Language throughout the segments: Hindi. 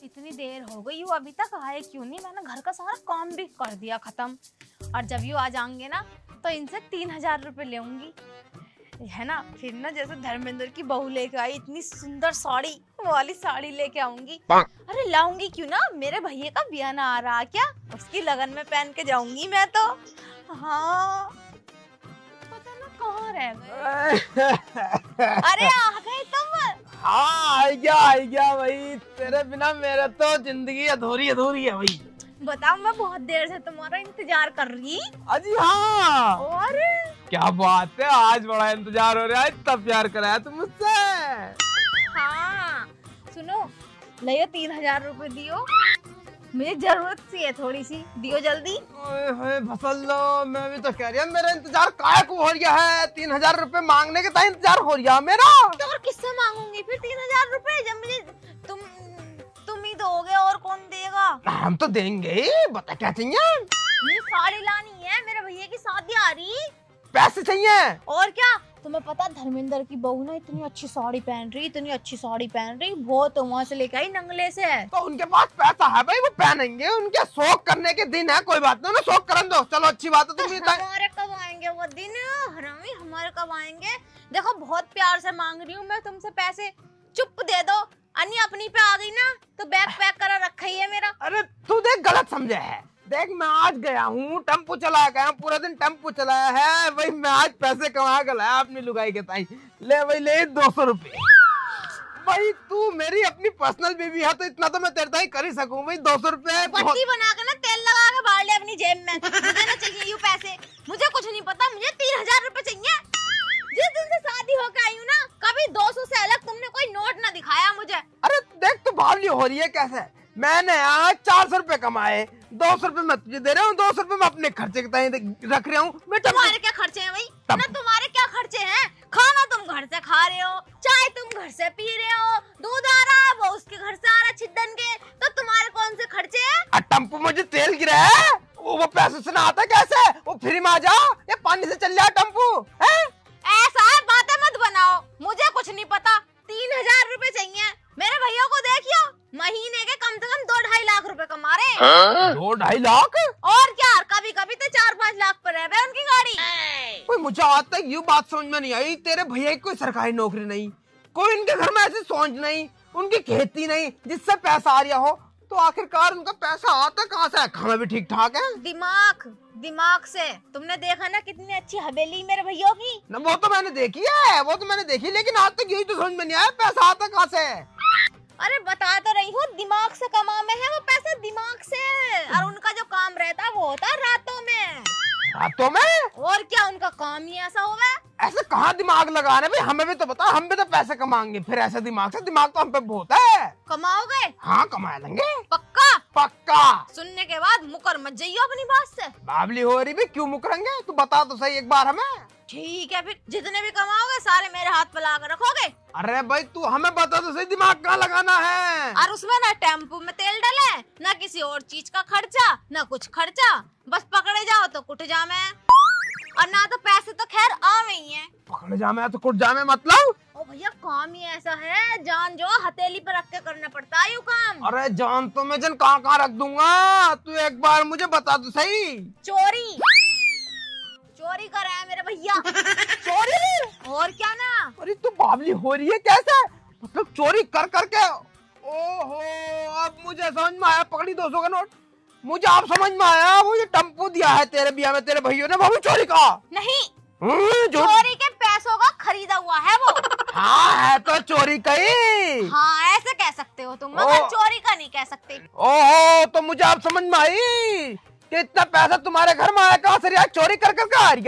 इतनी देर हो गई, वो अभी तक आए क्यों नहीं? मैंने घर का सारा काम भी कर दिया खत्म। और जब ये आ जाएंगे ना तो इनसे 3000 रुपये लेऊंगी, है ना। फिर ना जैसे धर्मेंद्र की बहू लेके आई इतनी सुंदर साड़ी, वो वाली साड़ी लेके आऊंगी। अरे लाऊंगी क्यों ना, मेरे भैया का ब्याह आ रहा क्या, उसकी लगन में पहन के जाऊंगी मैं तो। हाँ पता ना कहाँ रह गए। अरे आ गए तुम? हाँ आ गया भाई, तेरे बिना मेरा तो जिंदगी अधूरी अधूरी है भाई। बताओ, मैं बहुत देर से तुम्हारा इंतजार कर रही। अजी हाँ, और क्या बात है, आज बड़ा इंतजार हो रहा है, इतना प्यार कराया तुम मुझसे। हाँ सुनो, ले 3000 रुपए दियो, मुझे जरूरत सी है थोड़ी सी, दियो जल्दी। ओए फसल लो, मैं भी तो कह रही हूँ मेरा इंतजार काहे को हो रहा है। 3000 रुपए मांगने के टाइम इंतजार हो रहा है मेरा। तो और किससे मांगूंगी फिर 3000 रुपए, जब मुझे तुम ही दोगे, और कौन देगा? हम तो देंगे, बता क्या चाहिए? मुझे साड़ी लानी है, मेरे भैया की शादी आ रही। पैसे चाहिए? और क्या, तुम्हें पता धर्मेंद्र की बहू ना इतनी अच्छी साड़ी पहन रही, इतनी अच्छी साड़ी पहन रही, बहुत वहाँ से लेके आई नंगले से। तो उनके पास पैसा है भाई, वो पहनेंगे, उनके शौक करने के दिन है, कोई बात नहीं, उन्हें शौक करने दो। चलो अच्छी बात है। तुम हमारे कब आएंगे वो दिन, हरामी, हमारे कब आएंगे? देखो बहुत प्यार से मांग रही हूँ मैं तुमसे पैसे, चुप दे दो। अन्य अपनी पे आ गई ना तो बैग पैक करा रखा ही है मेरा। अरे तू देख गलत समझे है, देख मैं आज गया हूँ, टेम्पो चला गया, पूरा दिन टेम्पो चलाया है भाई, मैं आज पैसे कमा कर लाया अपनी लुगाई के ताई। ले भाई ले 200 रुपए। भाई तू मेरी अपनी पर्सनल बीवी है तो इतना तो मैं तेरे ताई कर ही सकूं भाई। 200 रुपए पट्टी बना के ना तेल लगा के बाहर ले अपनी जेब में। मुझे ना चाहिए यूं पैसे, मुझे कुछ नहीं पता, मुझे 3000 रुपए चाहिए। जिस दिन से शादी होकर आई हूँ ना, कभी 200 से अलग तुमने कोई नोट ना दिखाया मुझे। अरे देख तू बावली हो रही है कैसे, मैंने आज 400 रुपए कमाए, 200 रुपए मैं तुझे दे रहा हूँ, 200 रुपए मैं अपने खर्चे के ताई रख रहा हूँ। तुम्हारे क्या खर्चे हैं भाई? ना तुम्हारे क्या खर्चे हैं? खाना तुम घर से खा रहे हो, चाय तुम घर से पी रहे हो, दूध आ रहा है वो उसके घर से आ रहा है छिद्दन के, तो तुम्हारे कौन से खर्चे हैं? टम्पू मुझे तेल गिरा है, वो पैसे से ना आता कैसे, वो फ्री में आ जा या पानी से चल जाए टम्पू है? ऐसा है, बातें मत बनाओ, मुझे कुछ नहीं पता। 3000 रुपए चाहिए। मेरे भैया को देखियो, महीने के कम से कम 2-2.5 लाख रुपए कमा रहे हैं। 2-2.5 लाख? और क्या, कभी कभी तो 4-5 लाख पर है उनकी गाड़ी। कोई मुझे आज तक ये बात समझ में नहीं आई, तेरे भैया की कोई सरकारी नौकरी नहीं, कोई इनके घर में ऐसी सोच नहीं, उनकी खेती नहीं जिससे पैसा आ रहा हो, तो आखिरकार उनका पैसा आता कहाँ से? खाना भी ठीक ठाक है। दिमाग से। तुमने देखा ना कितनी अच्छी हवेली मेरे भैया की। ना वो तो मैंने देखी है, वो तो मैंने देखी, लेकिन आज तक यही तो समझ में नहीं आया पैसा आता कहाँ से? अरे बता तो रही हूँ, दिमाग से कमा में है वो पैसा, दिमाग से। और उनका जो काम रहता है वो होता है रातों में। रातों में? और क्या, उनका काम ही ऐसा हुआ है। ऐसे कहाँ दिमाग लगाना भाई, हमें भी तो बता, हम भी तो पैसे कमाएंगे फिर ऐसे दिमाग से, दिमाग तो हम पे बहुत है। कमाओगे? हाँ कमा लेंगे, पक्का? पक्का। सुनने के बाद मुकर मत जाइयो अपनी बात से। बावली हो रही भी, क्यों मुकरेंगे, तू बता तो सही एक बार हमें। ठीक है, फिर जितने भी कमाओगे सारे मेरे हाथ पे ला कर रखोगे। अरे भाई तू हमें बता तो सही, दिमाग कहाँ लगाना है? और उसमें ना टेम्पो में तेल डले, ना किसी और चीज का खर्चा, ना कुछ खर्चा, बस पकड़े जाओ तो कुट जामे, और ना तो पैसे तो खैर आवे ही हैं। पकड़े जामे तो कुट जामे मतलब? ओ भैया काम ही ऐसा है, जान जो हथेली पर रख के करना पड़ता है यू काम। अरे जान तो मैं जन कहाँ रख दूंगा, तू एक बार मुझे बता तो सही। चोरी कर रहा है मेरे भैया। चोरी? और क्या ना। अरे तू बावली हो रही है कैसे, मतलब चोरी कर करके? ओहो अब मुझे समझ में आया, पकड़ी 200 का नोट, मुझे आप समझ में आया, मुझे टम्पू दिया है तेरे बिया में तेरे भैया ने, वो भी चोरी का नहीं, चोरी के पैसों का खरीदा हुआ है वो। हाँ है तो चोरी का ही। हाँ ऐसे कह सकते हो तुम, मगर चोरी का नहीं कह सकते। ओहो तो मुझे आप समझ में आई कि इतना पैसा तुम्हारे घर में आया कहाँ से, चोरी कर कर आ रही?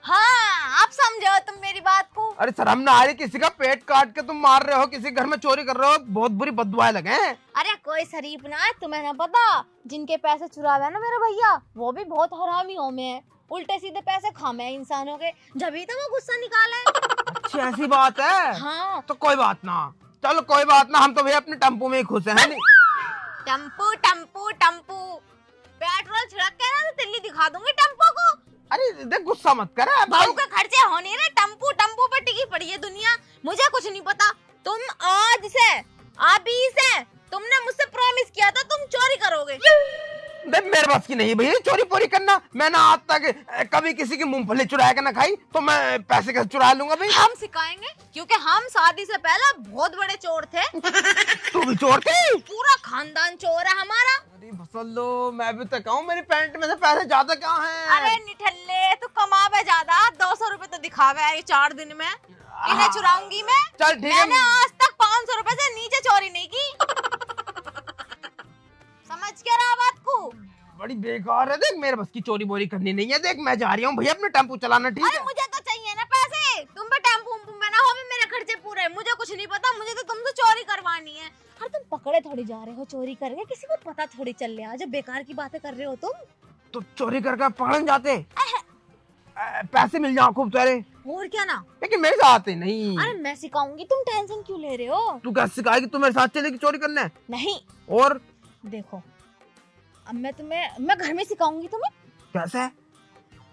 हाँ आप समझो तुम मेरी बात को। अरे शर्म ना आ रही, किसी का पेट काट के तुम मार रहे हो, किसी घर में चोरी कर रहे हो, बहुत बुरी बददुआएं लगे। अरे कोई शरीफ ना है, तुम्हें ना पता, जिनके पैसे चुरावे ना मेरे भैया वो भी बहुत हरामियों में है, उल्टे सीधे पैसे खामे इंसानों के, जब तो वो गुस्सा निकाले। अच्छा ऐसी बात है? हाँ तो कोई बात ना, चलो कोई बात ना, हम तो भैया अपने टम्पू में ही खुश है नहीं? टम्पू टम्पू टम्पू, पेट्रोल छिड़क के ना तो तिल्ली दिखा दूंगी टम्पू को। अरे देख गुस्सा मत कर, बहू के खर्चे होने ना, टम्पू टम्पू पे टिकी पड़ी है दुनिया, मुझे कुछ नहीं पता। तुम आज से अभी से तुमने मुझसे करोगे? देख मेरे बस की नहीं भैया चोरी पोरी करना। मैंने आज तक कभी किसी की मूंगफली चुराया कर ना खाई, तो मैं पैसे कैसे चुरा लूंगा भाई? हम सिखाएंगे, क्योंकि हम शादी से पहले बहुत बड़े चोर थे। तू भी चोर थी? पूरा खानदान चोर है हमारा। अरे भसल लो, मैं भी तो कहूँ मेरी पैंट में से पैसे ज्यादा कहाँ हैं? अरे निठल्ले, तू कमावे ज्यादा, 200 रुपए तो दिखावे है 4 दिन में। इन्हें चुराऊंगी मैं? चल ठीक है। मैंने आज तक 500 रुपए से नीचे चोरी नहीं की। समझ क्या रहा बात को? बड़ी बेकार है। देख मेरे बस की चोरी बोरी करनी नहीं है। देख मैं जा रही हूँ भैया अपने टेम्पो चलाना, ठीक अरे है? मुझे तो चाहिए ना पैसे। तुम पे टेम्पो में ना हो, मेरे खर्चे पूरे। मुझे कुछ नहीं पता, मुझे तो तुमसे चोरी करवानी है। अरे तुम पकड़े थोड़ी जा रहे हो चोरी करके, किसी को पता थोड़ी चल रहा है। जब बेकार की बातें कर रहे हो तुम। तो चोरी करके पकड़न जाते, पैसे मिल जाओ खूब सारे। और क्या ना, लेकिन मेरे साथ आते नहीं। अरे मैं सिखाऊंगी, तुम टेंशन क्यों ले रहे हो? तू क्या सिखाएगी? तू मेरे साथ चलेगी चोरी करने? नहीं। और देखो, अब मैं घर में सिखाऊंगी तुम्हें। कैसे?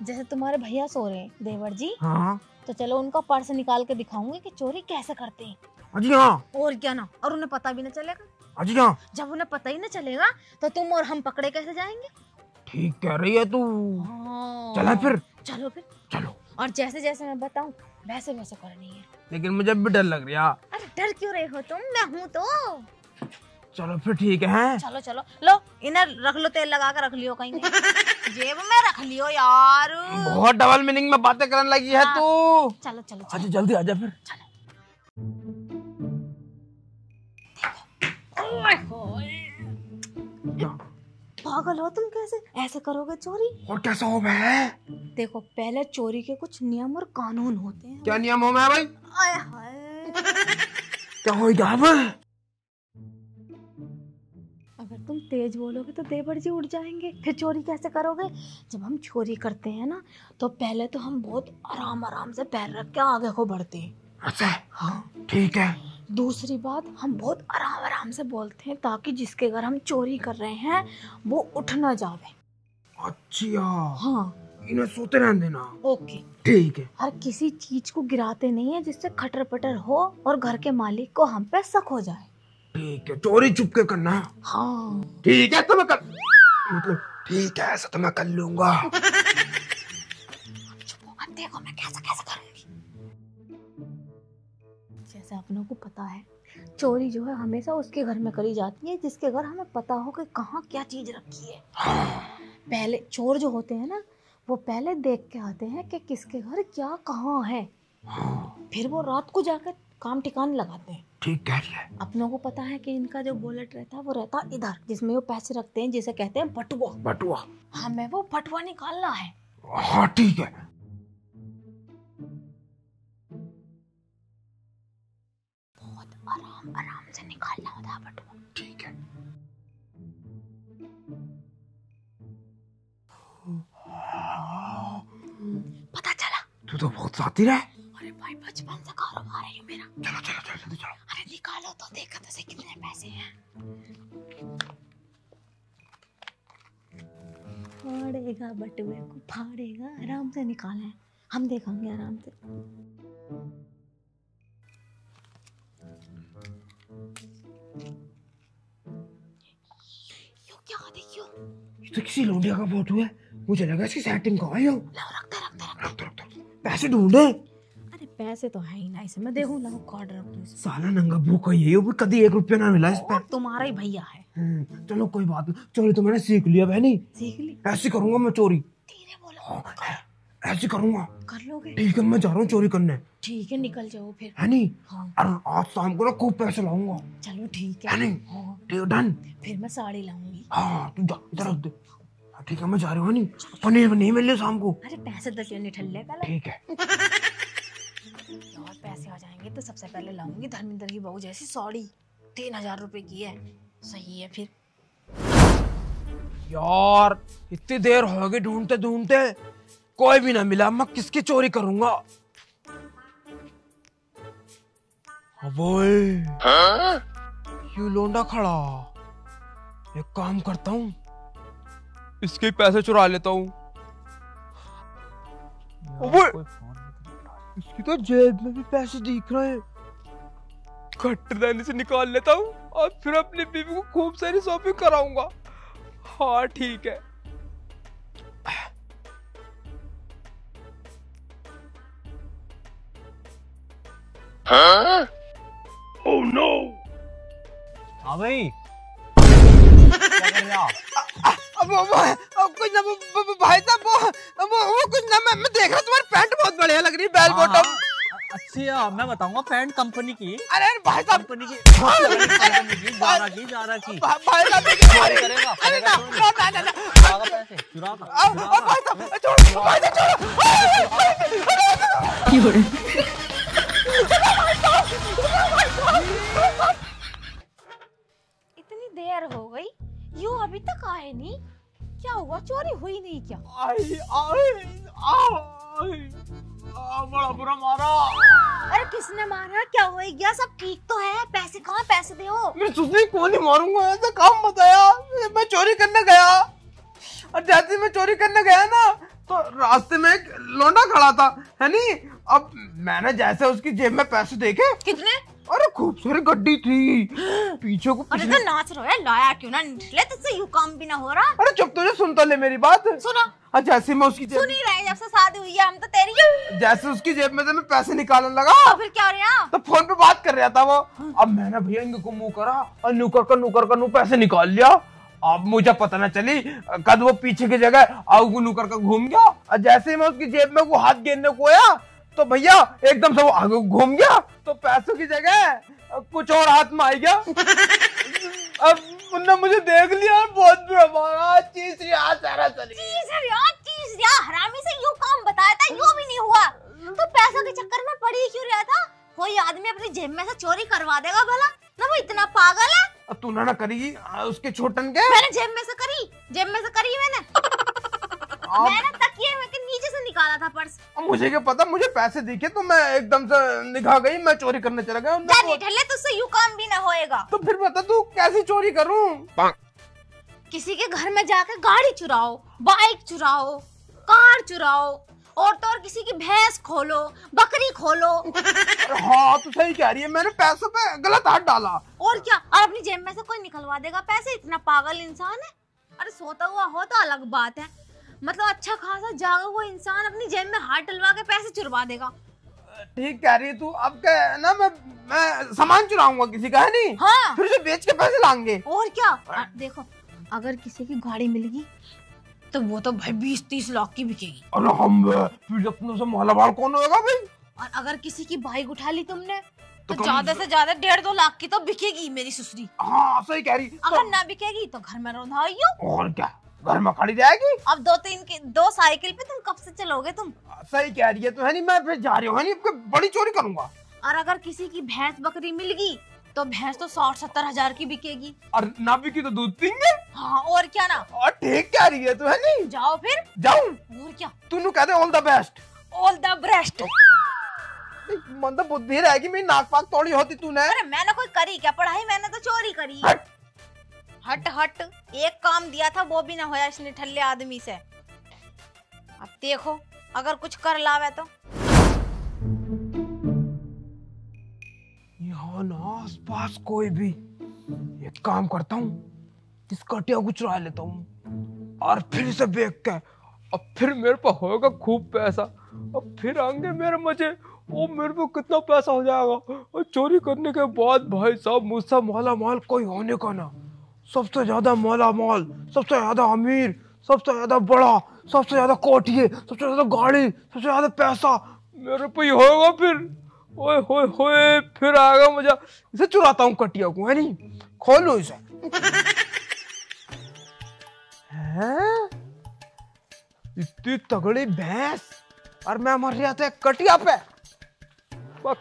जैसे तुम्हारे भैया सो रहे हैं, देवर जी, हाँ तो चलो उनका पर्स निकाल के दिखाऊंगी कि चोरी कैसे करते हैं। अजी हाँ। और क्या ना, और उन्हें पता भी न चलेगा। अजी हाँ। जब उन्हें पता ही न चलेगा तो तुम और हम पकड़े कैसे जाएंगे? ठीक कह रही है तू। हाँ। चला फिर? चलो फिर। चलो। और जैसे जैसे मैं बताऊं वैसे वैसे करनी है। लेकिन मुझे भी डर लग रहा। अरे डर क्यों रहे हो तुम? मैं हूँ तो। चलो फिर ठीक है। चलो चलो, लो इन्हें रख लो, तेल लगा के रख लियो कहीं जेब में रख लियो यार। बहुत डबल मीनिंग में बातें करने लगी है तू। चलो चलो, अच्छा जल्दी आजा फिर। चलो। पागल हो तुम, कैसे ऐसे करोगे चोरी? और कैसा हो मैं? देखो, पहले चोरी के कुछ नियम और कानून होते हैं। क्या नियम हो मैं भाई? आय हाय। क्या हो गया मैं? अगर तुम तेज बोलोगे तो देवर जी उड़ जाएंगे, फिर चोरी कैसे करोगे? जब हम चोरी करते हैं ना, तो पहले तो हम बहुत आराम आराम से पैर रख के आगे को बढ़ते हैं। अच्छा हाँ ठीक है। दूसरी बात, हम बहुत आराम आराम से बोलते हैं ताकि जिसके घर हम चोरी कर रहे हैं वो उठ ना जावे। अच्छा हाँ, इन्हें सोते रहने देना। ओके ठीक है। हर किसी चीज को गिराते नहीं है जिससे खटर पटर हो और घर के मालिक को हम पे शक हो जाए। ठीक है, चोरी चुप के करना है। हाँ ठीक है, तो मैं कर मतलब ठीक है, ऐसा तो मैं कर लूंगा। अब देखो मैं कैसे कैसे करूंगी। जैसे अपनों को पता है, चोरी जो है हमेशा उसके घर में करी जाती है जिसके घर हमें पता हो कि कहाँ क्या चीज रखी है। पहले चोर जो होते हैं ना, वो पहले देख के आते हैं कि किसके घर क्या कहाँ है, फिर वो रात को जाकर काम ठिकाने लगाते हैं। ठीक कह रही है। अपनों को पता है कि इनका जो वॉलेट रहता है वो रहता इधर, जिसमें वो पैसे रखते हैं, जिसे कहते हैं बटुआ। बटुआ? हमें वो बटुआ निकालना है। हाँ ठीक है। बहुत आराम आराम से निकालना होता है बटुआ। ठीक है। पता चला? तू तो बहुत साथी रहा। अरे भाई बचपन से कारोबार है ये मेरा। चलो चलो चलो जल्दी चलो। अरे निकालो तो, देखो तो सही कितने पैसे हैं। फाड़ेगा बटुए को, फाड़ेगा। आराम से निकालें, हम देखेंगे आराम से। यो क्या देखियो? ये तो किसी लौंडिया का फोटो है। मुझे लगा इसकी सेटिंग कहाँ है। लाओ रखते रखते रखते रख पैसे ढूंढे। अरे पैसे तो है ही ना इसमें, देखो लाओ कार्ड रख दो। साला नंगा भूखा ये भी कभी 1 रुपया ना मिला इस पे। तुम्हारा ही भैया है। चलो कोई बात नहीं, चोरी तो मैंने सीख लिया बहनी। सीख ली? ऐसी करूंगा मैं चोरी। धीरे बोलो। ऐसी करूंगा। कर लोगे? ठीक है, मैं जा रहा हूँ चोरी करने। ठीक है, निकल जाओ फिर। है नहीं? हाँ। और आज शाम को ना खूब पैसे लाऊंगा। चलो ठीक है। है नहीं? हाँ। ठीक है, डन। फिर मैं साड़ी लाऊंगी। हाँ तू जा, इधर रख दे। ठीक है, मैं जा रही हूँ। नहीं पनीर नहीं मिल रही शाम को। अरे पैसे तो क्यों नहीं ठल्ले पहले। ठीक है। और पैसे आ जाएंगे तो सबसे पहले लाऊंगी धर्मेंद्र की बहू जैसी साड़ी। 3000 रुपए की है। सही है फिर। यार इतनी देर हो गई ढूंढते ढूंढते, कोई भी ना मिला। मैं किसकी चोरी करूंगा? अबोए यू लोंडा खड़ा। एक काम करता हूँ, इसके पैसे चुरा लेता हूँ। इसकी तो जेब में भी पैसे दिख रहे हैं। खट्टरदानी से निकाल लेता हूँ और फिर अपनी बीवी को खूब सारी शॉपिंग कराऊंगा। हाँ ठीक है। Oh no! हाँ भाई, क्या कर रहे हो? अब कुछ ना भाई साहब, वो कुछ ना, मैं देख रहा हूँ तुम्हारी पैंट बहुत बढ़िया लग रही है, बेल बॉटम। अच्छा, मैं बताऊंगा पैंट कंपनी की। अरे भाई साहब, कंपनी की जारा की भाई साहब करेगा अरे ना ना ना ना पैसे चुरा भाई साहब छोड़ो, भाई साहब छोड़ो। इतनी देर हो गई, यू अभी तक आए नहीं। क्या हुआ, चोरी हुई नहीं क्या? बड़ा बुरा मारा। अरे किसने मारा, क्या हुआ गया? सब ठीक तो है? पैसे कहाँ, पैसे दो। मैं तुझे क्यों नहीं मारूंगा, ऐसा काम बताया। मैं चोरी करने गया और जैसे मैं चोरी करने गया ना, तो रास्ते में एक लौंडा खड़ा था, है नी। अब मैंने जैसे उसकी जेब में पैसे देखे। कितने? अरे खूबसूरत गड्डी थी, पीछे को अरे तो नाच रहा है, लाया क्यों ना निकले, तुझसे यूं काम भी ना हो रहा। अरे चुप, तुझे सुन तो ले मेरी बात। सुना। जैसे मैं उसकी सुन ही रहे, जब से शादी हुई है हम तो तेरी। जैसे उसकी जेब में से मैं पैसे निकालने लगा, तो फिर क्या हो रहा? तो फोन पे बात कर रहा था वो। अब मैंने भैया इनको को मुंह करा और नुकर कर पैसे निकाल लिया। अब मुझे पता न चली कद वो पीछे की जगह आगू नुकर कर घूम गया, और जैसे ही मैं उसकी जेब में वो हाथ गिरने को आया, तो भैया एकदम से वो आगे घूम गया, तो पैसों की जगह कुछ और हाथ में आ गया। अब उन्होंने मुझे देख लिया, बहुत बुरा मारा। चीज हरामी से यूं काम बताया था, यूं भी नहीं हुआ। तो पैसों के चक्कर में पड़ी क्यों रहा था? कोई आदमी अपनी जेब में से चोरी करवा देगा भला ना? वो इतना पागल है? अब तू ना करेगी उसके छोटन के। मैंने जेब में से करी मैंने तकिए में के नीचे से निकाला था पर्स। अब मुझे क्या पता, मुझे पैसे दिखे तो मैं एकदम से निगाह गई, मैं चोरी करने चला गया। तुझसे यूं काम भी ना होएगा। तो फिर बता तू कैसी चोरी करूं? किसी के घर में जाकर गाड़ी चुराओ, बाइक चुराओ, कार चुराओ, और तो और किसी की भैंस खोलो, बकरी खोलो। हाँ तो सही कह रही है, मैंने पैसों पे गलत हाथ डाला। और क्या, और अपनी जेब में से कोई निकलवा देगा पैसे? इतना पागल इंसान है? अरे सोता हुआ हो तो अलग बात है, मतलब अच्छा खासा जागा हुआ इंसान अपनी जेब में हाथ डलवा के पैसे चुरवा देगा। ठीक कह रही है तू। अब क्या ना, मैं सामान चुराऊंगा किसी का, है नहीं? हाँ। फिर उसे बेच के पैसे लाएंगे। और क्या, देखो अगर किसी की गाड़ी मिलेगी तो वो तो भाई 20-30 लाख की बिकेगी। अरे हम फिर अपनों से मालामाल कौन होगा भाई? और अगर किसी की बाइक उठा ली तुमने तो कम- ज्यादा से ज्यादा 1.5-2 लाख की तो बिकेगी मेरी सुसरी। हाँ सही कह रही। अगर ना बिकेगी तो घर में रौंदाइयो। और क्या, घर में खड़ी जाएगी। अब 2 साइकिल पे तुम कब से चलोगे तुम? सही कह रही है तो, है नहीं? मैं फिर जा रही हूँ, है नहीं? बड़ी चोरी करूंगा। और अगर किसी की भैंस बकरी मिल गई तो भैंस तो 60-70 हजार की बिकेगी। और ना बिकी तो दूध पीएंगे। हाँ और क्या ना। और ठीक कह रही है तो, है नहीं? जाओ फिर। जाऊं? और क्या, तू कह they all the best. All the best. मतलब बुद्धि रहेगी, मेरी नाक पाक तोड़ी होती तूने। अरे मैंने कोई करी क्या पढ़ाई? मैंने तो चोरी करी। हट। हट एक काम दिया था वो भी ना होया इस निठल्ले आदमी से। अब देखो अगर कुछ कर लावे तो। यहाँ ना आस पास कोई भी, एक काम करता हूँ, इस कटिया को चुरा लेता हूँ और फिर से बेच के, अब फिर मेरे पास होगा खूब पैसा, अब फिर आएंगे मेरे मजे। ओ मेरे को कितना पैसा हो जाएगा, और चोरी करने के बाद भाई साहब मुझसे माला माल कोई होने का ना। सबसे ज्यादा माला माल, सबसे ज्यादा अमीर, सबसे ज्यादा बड़ा, सबसे ज्यादा कोठिए, सबसे ज्यादा गाड़ी, सबसे ज्यादा पैसा मेरे पे ही होगा फिर। ओए होए होए, फिर आएगा मजा। इसे चुराता हूँ कटिया को, है नहीं? खोलो इसे। हैं? इतनी तगड़ी भैंस और मैं मर रहा था कटिया पे।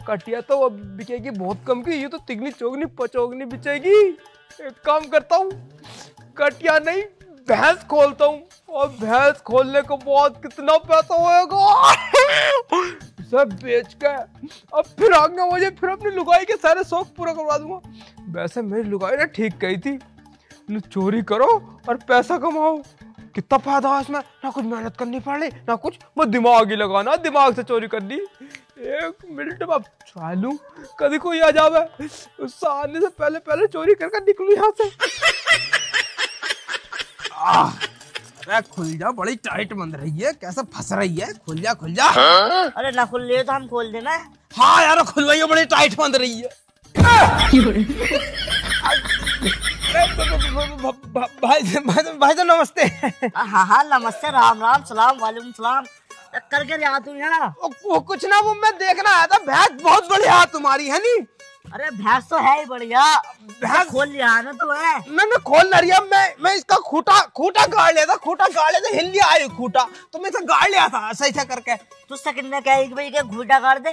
कटिया तो अब बिकेगी बहुत कम की, ये तो तिगनी चोगनी पचोगनी बिचेगी। एक काम करता हूँ, कटिया नहीं भैंस खोलता हूँ, और भैंस खोलने के बाद कितना पैसा होएगा सब बेच के अब फिर आगे मुझे फिर अपनी लुगाई के सारे शौक पूरा करवा दूंगा। वैसे मेरी लुगाई ने ठीक कही थी, चोरी करो और पैसा कमाओ, कितना फायदा है इसमें। ना कुछ मेहनत करनी पड़ी ना कुछ, बस दिमाग ही लगाना, दिमाग से चोरी करनी। 1 मिनट में चुरा लूं, कभी कोई आ जावे, उससे आने से पहले चोरी करके निकलूं यहाँ से। अरे खुल जा, बड़ी टाइट बंद रही है, कैसे फंस रही है, खुल जा खुल जा। अरे ना खुल रही तो हम खोल देना। हाँ यार खुलवाइए, बड़ी टाइट बंद रही है। भाई तो नमस्ते। हाँ हाँ नमस्ते, राम राम, सलाम वालेकुम सलाम। कर कर यहाँ तू यहाँ? वो कुछ ना, वो मैं देखना आया था, भैंस बहुत बड़ी हाथ तुम्हारी है नी। अरे भैंस तो है ही बढ़िया, भैंस खोल लिया ना तू है। मैं खोल ना रिया, मैं इसका खूटा गाड़ लिया था, हिल लिया आई खूटा, तो मैं इसे गाड़ लिया था सही से करके। तू सेकंड में क्या एक भाई के खूटा गाड़ दे?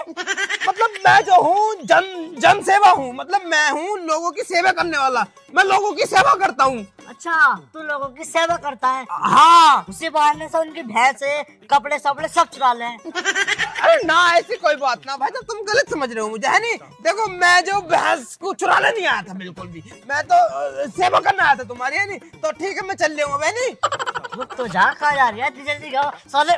मतलब मैं जो हूँ जन सेवा हूँ, मतलब मैं हूँ लोगों की सेवा करने वाला, मैं लोगों की सेवा करता हूँ। अच्छा तू लोगों की सेवा करता है? हाँ। उसी बहाने से उनकी भैंसे कपड़े सपड़े सब चुरा ले। अरे ना ऐसी कोई बात ना भाई, तो तुम गलत समझ रहे हो मुझे है नहीं। देखो मैं जो भैंस को चुराने नहीं आया था बिल्कुल भी, मैं तो सेवा करने आया था तुम्हारी है नहीं। तो ठीक है मैं चल रहा हूँ बहनी। तो जा कहा जा रही है, जल्दी जाओ साले।